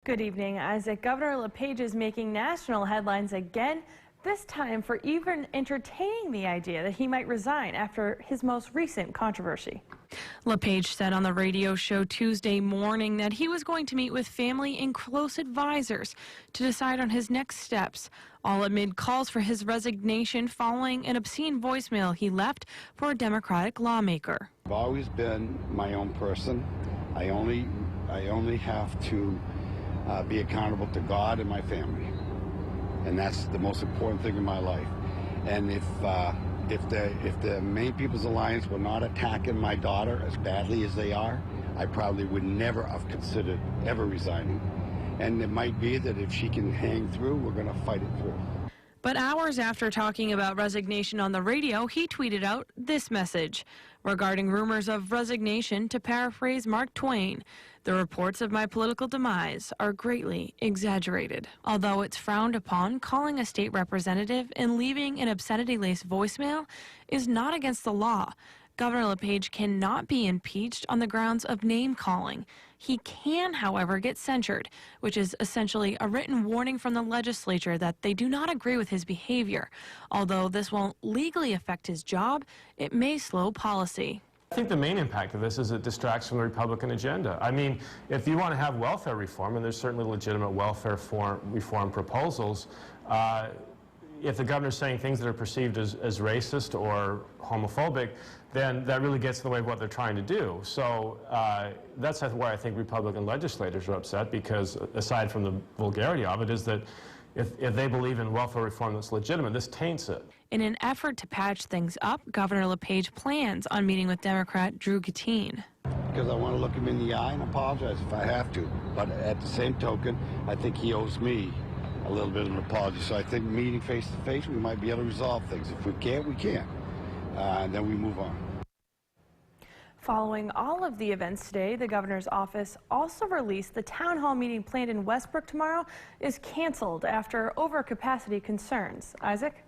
Good evening, Isaac. Governor LePage is making national headlines again, this time for even entertaining the idea that he might resign after his most recent controversy. LePage said on the radio show Tuesday morning that he was going to meet with family and close advisors to decide on his next steps, all amid calls for his resignation following an obscene voicemail he left for a Democratic lawmaker. I've always been my own person. I only have to be accountable to God and my family, and that's the most important thing in my life. And if the Maine People's Alliance were not attacking my daughter as badly as they are, I probably would never have considered ever resigning. And it might be that if she can hang through, we're going to fight it through. But hours after talking about resignation on the radio, he tweeted out this message regarding rumors of resignation. To paraphrase Mark Twain, the reports of my political demise are greatly exaggerated. Although it's frowned upon, calling a state representative and leaving an obscenity-laced voicemail is not against the law. Governor LePage cannot be impeached on the grounds of name-calling. He can, however, get censured, which is essentially a written warning from the legislature that they do not agree with his behavior. Although this won't legally affect his job, it may slow policy. I think the main impact of this is it distracts from the Republican agenda. I mean, if you want to have welfare reform, and there's certainly legitimate welfare reform proposals, if the governor's saying things that are perceived as racist or homophobic, then that really gets in the way of what they're trying to do. So that's why I think Republican legislators are upset, because aside from the vulgarity of it, is that if they believe in welfare reform that's legitimate, this taints it. In an effort to patch things up, Governor LePage plans on meeting with Democrat Keane. Because I want to look him in the eye and apologize if I have to. But at the same token, I think he owes me a little bit of an apology. So I think meeting face to face, we might be able to resolve things. If we can't, we can't. And then we move on. Following all of the events today, the governor's office also released the town hall meeting planned in Westbrook tomorrow is canceled after overcapacity concerns. Isaac?